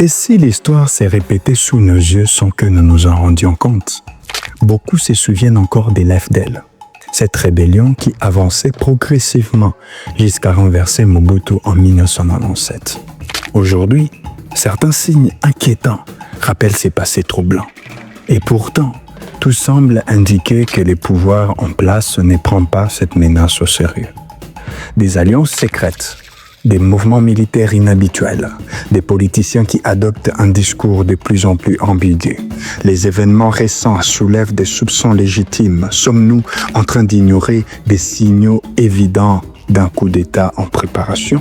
Et si l'histoire s'est répétée sous nos yeux sans que nous nous en rendions compte? Beaucoup se souviennent encore des l'AFDEL, cette rébellion qui avançait progressivement jusqu'à renverser Mobutu en 1997. Aujourd'hui, certains signes inquiétants rappellent ces passés troublants. Et pourtant, tout semble indiquer que les pouvoirs en place ne prennent pas cette menace au sérieux. Des alliances secrètes, des mouvements militaires inhabituels, des politiciens qui adoptent un discours de plus en plus ambigu. Les événements récents soulèvent des soupçons légitimes. Sommes-nous en train d'ignorer des signaux évidents d'un coup d'État en préparation?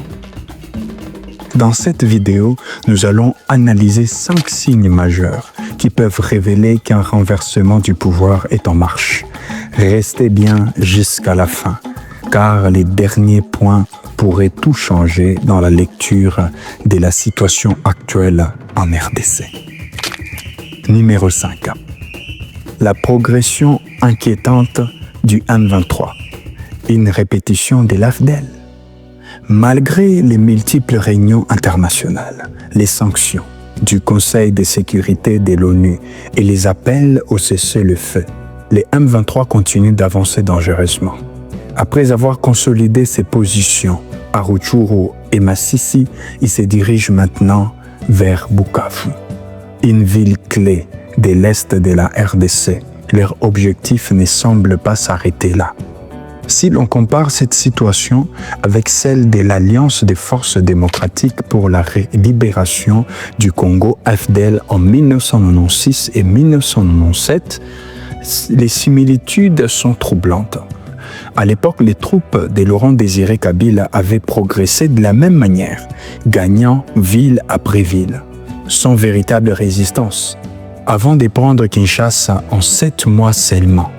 Dans cette vidéo, nous allons analyser 5 signes majeurs qui peuvent révéler qu'un renversement du pouvoir est en marche. Restez bien jusqu'à la fin, car les derniers points pourraient tout changer dans la lecture de la situation actuelle en RDC. Numéro 5. La progression inquiétante du M23. Une répétition de l'AFDEL. Malgré les multiples réunions internationales, les sanctions du Conseil de sécurité de l'ONU et les appels au cessez-le-feu, les M23 continuent d'avancer dangereusement. Après avoir consolidé ses positions à Rutshuru et Masisi, ils se dirigent maintenant vers Bukavu, une ville clé de l'est de la RDC. Leur objectif ne semble pas s'arrêter là. Si l'on compare cette situation avec celle de l'Alliance des forces démocratiques pour la libération du Congo, AFDEL, en 1996 et 1997, les similitudes sont troublantes. À l'époque, les troupes de Laurent-Désiré Kabila avaient progressé de la même manière, gagnant ville après ville, sans véritable résistance, avant de prendre Kinshasa en 7 mois seulement.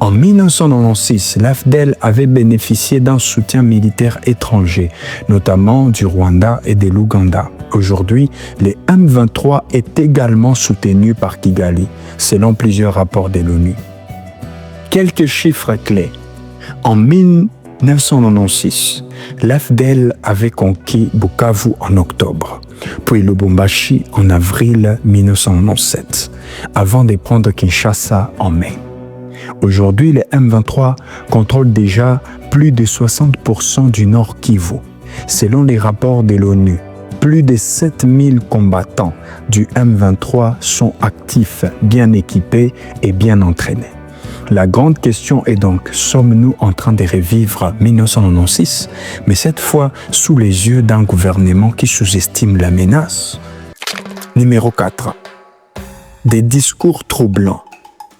En 1996, l'AFDEL avait bénéficié d'un soutien militaire étranger, notamment du Rwanda et de l'Ouganda. Aujourd'hui, les M23 est également soutenu par Kigali, selon plusieurs rapports de l'ONU. Quelques chiffres clés. En 1996, l'AFDEL avait conquis Bukavu en octobre, puis Lubumbashi en avril 1997, avant de prendre Kinshasa en mai. Aujourd'hui, les M23 contrôlent déjà plus de 60% du Nord Kivu. Selon les rapports de l'ONU, plus de 7000 combattants du M23 sont actifs, bien équipés et bien entraînés. La grande question est donc, sommes-nous en train de revivre 1996, mais cette fois sous les yeux d'un gouvernement qui sous-estime la menace? Numéro 4. Des discours troublants.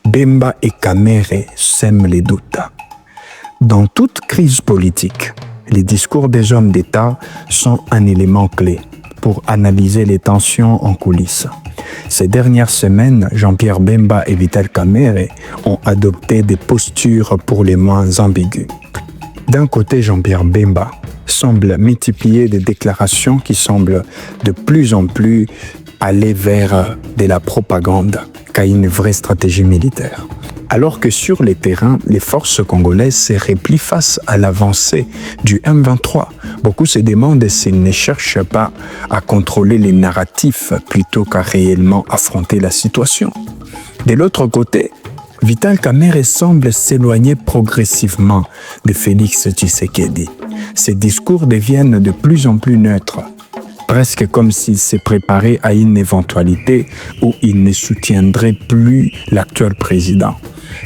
Bemba et Kamere sèment les doutes. Dans toute crise politique, les discours des hommes d'État sont un élément clé pour analyser les tensions en coulisses. Ces dernières semaines, Jean-Pierre Bemba et Vital Kamerhe ont adopté des postures pour les moins ambiguës. D'un côté, Jean-Pierre Bemba semble multiplier des déclarations qui semblent de plus en plus aller vers de la propagande qu'à une vraie stratégie militaire. Alors que sur les terrains, les forces congolaises se replient face à l'avancée du M23. Beaucoup se demandent s'ils ne cherchent pas à contrôler les narratifs plutôt qu'à réellement affronter la situation. De l'autre côté, Vital Kamerhe semble s'éloigner progressivement de Félix Tshisekedi. Ses discours deviennent de plus en plus neutres, presque comme s'il s'est préparé à une éventualité où il ne soutiendrait plus l'actuel président.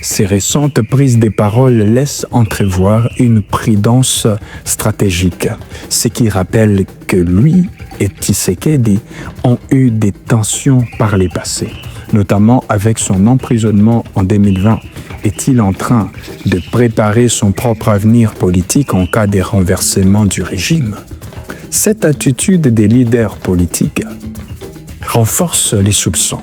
Ces récentes prises de parole laissent entrevoir une prudence stratégique, ce qui rappelle que lui et Tshisekedi ont eu des tensions par le passé, notamment avec son emprisonnement en 2020. Est-il en train de préparer son propre avenir politique en cas de renversement du régime? Cette attitude des leaders politiques renforce les soupçons.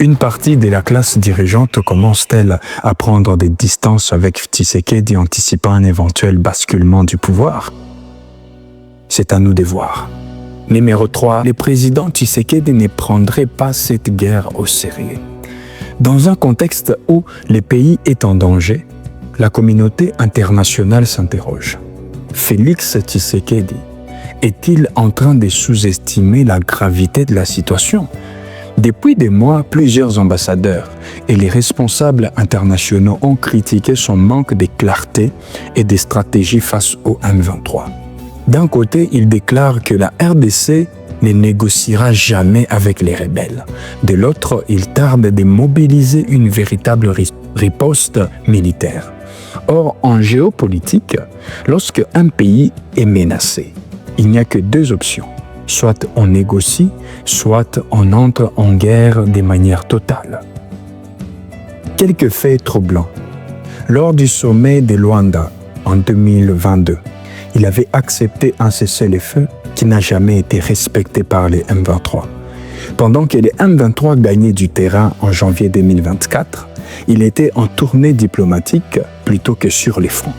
Une partie de la classe dirigeante commence-t-elle à prendre des distances avec Tshisekedi anticipant un éventuel basculement du pouvoir? C'est à nous de voir. Numéro 3. Le président Tshisekedi ne prendrait pas cette guerre au sérieux. Dans un contexte où le pays est en danger, la communauté internationale s'interroge. Félix Tshisekedi est-il en train de sous-estimer la gravité de la situation? Depuis des mois, plusieurs ambassadeurs et les responsables internationaux ont critiqué son manque de clarté et de stratégie face au M23. D'un côté, ils déclarent que la RDC ne négociera jamais avec les rebelles. De l'autre, ils tardent de mobiliser une véritable riposte militaire. Or, en géopolitique, lorsque un pays est menacé, il n'y a que deux options. Soit on négocie, soit on entre en guerre de manière totale. Quelques faits troublants. Lors du sommet de Luanda en 2022, il avait accepté un cessez-le-feu qui n'a jamais été respecté par les M23. Pendant que les M23 gagnaient du terrain en janvier 2024, il était en tournée diplomatique plutôt que sur les fronts.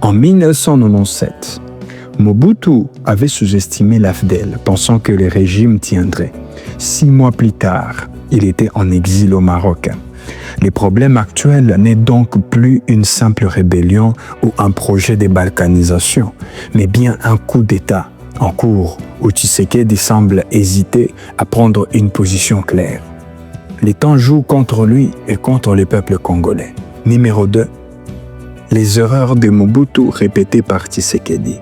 En 1997, Mobutu avait sous-estimé l'AFDEL, pensant que le régime tiendrait. 6 mois plus tard, il était en exil au Maroc. Le problème actuel n'est donc plus une simple rébellion ou un projet de balkanisation, mais bien un coup d'État en cours où Tshisekedi semble hésiter à prendre une position claire. Les temps jouent contre lui et contre le peuple congolais. Numéro 2. Les erreurs de Mobutu répétées par Tshisekedi.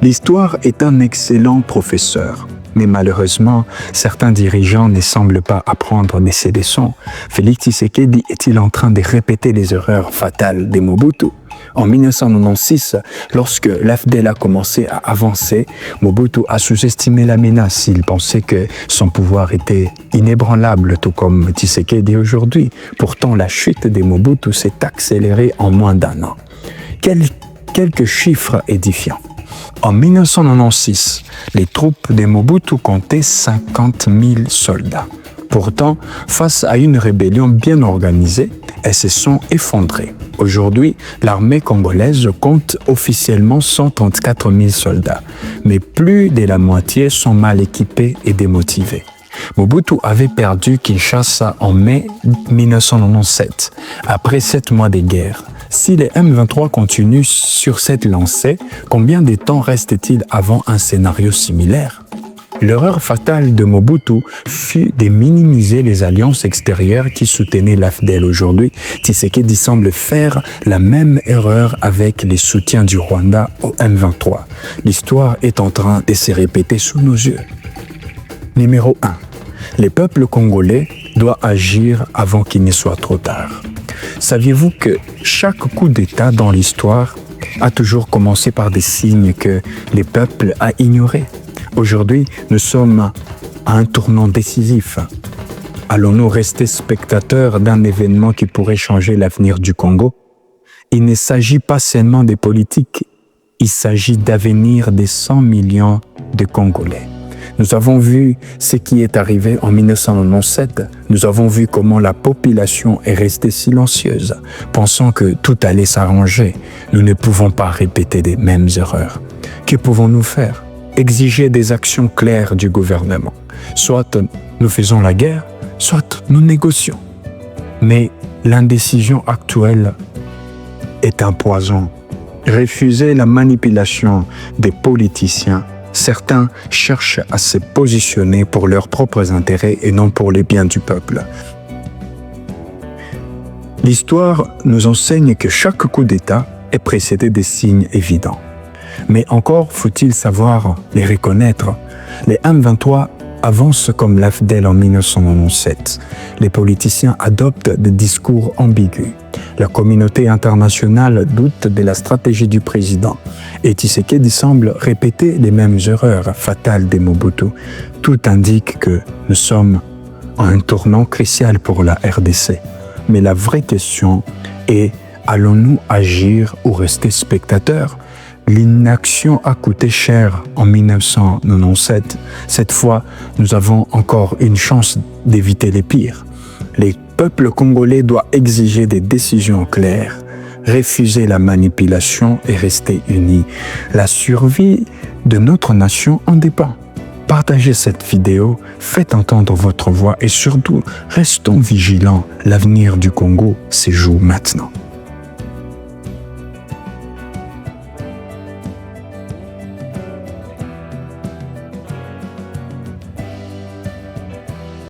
L'histoire est un excellent professeur, mais malheureusement, certains dirigeants ne semblent pas apprendre de ces leçons. Félix Tshisekedi est-il en train de répéter les erreurs fatales de Mobutu? En 1996, lorsque l'AFDEL a commencé à avancer, Mobutu a sous-estimé la menace. Il pensait que son pouvoir était inébranlable, tout comme Tshisekedi aujourd'hui. Pourtant, la chute de Mobutu s'est accélérée en moins d'un an. Quelques chiffres édifiants. En 1996, les troupes de Mobutu comptaient 50 000 soldats. Pourtant, face à une rébellion bien organisée, elles se sont effondrées. Aujourd'hui, l'armée congolaise compte officiellement 134 000 soldats, mais plus de la moitié sont mal équipés et démotivés. Mobutu avait perdu Kinshasa en mai 1997, après 7 mois de guerre. Si les M23 continuent sur cette lancée, combien de temps reste-t-il avant un scénario similaire? L'erreur fatale de Mobutu fut de minimiser les alliances extérieures qui soutenaient l'AFDEL. Aujourd'hui, Tshisekedi semble faire la même erreur avec les soutiens du Rwanda au M23. L'histoire est en train de se répéter sous nos yeux. Numéro 1. Le peuple congolais doit agir avant qu'il ne soit trop tard. Saviez-vous que chaque coup d'État dans l'histoire a toujours commencé par des signes que le peuple a ignorés? Aujourd'hui, nous sommes à un tournant décisif. Allons-nous rester spectateurs d'un événement qui pourrait changer l'avenir du Congo? Il ne s'agit pas seulement des politiques, il s'agit d'avenir des 100 millions de Congolais. Nous avons vu ce qui est arrivé en 1997. Nous avons vu comment la population est restée silencieuse, pensant que tout allait s'arranger. Nous ne pouvons pas répéter les mêmes erreurs. Que pouvons-nous faire? Exiger des actions claires du gouvernement. Soit nous faisons la guerre, soit nous négocions. Mais l'indécision actuelle est un poison. Refuser la manipulation des politiciens. Certains cherchent à se positionner pour leurs propres intérêts et non pour les biens du peuple. L'histoire nous enseigne que chaque coup d'État est précédé de signes évidents. Mais encore faut-il savoir les reconnaître. Les M23 avancent comme l'AFDEL en 1997. Les politiciens adoptent des discours ambigus. La communauté internationale doute de la stratégie du président et Tshisekedi semble répéter les mêmes erreurs fatales de Mobutu. Tout indique que nous sommes à un tournant crucial pour la RDC. Mais la vraie question est, allons-nous agir ou rester spectateurs? L'inaction a coûté cher en 1997. Cette fois, nous avons encore une chance d'éviter les pires. Le peuple congolais doit exiger des décisions claires, refuser la manipulation et rester unis. La survie de notre nation en dépend. Partagez cette vidéo, faites entendre votre voix et surtout, restons vigilants. L'avenir du Congo se joue maintenant.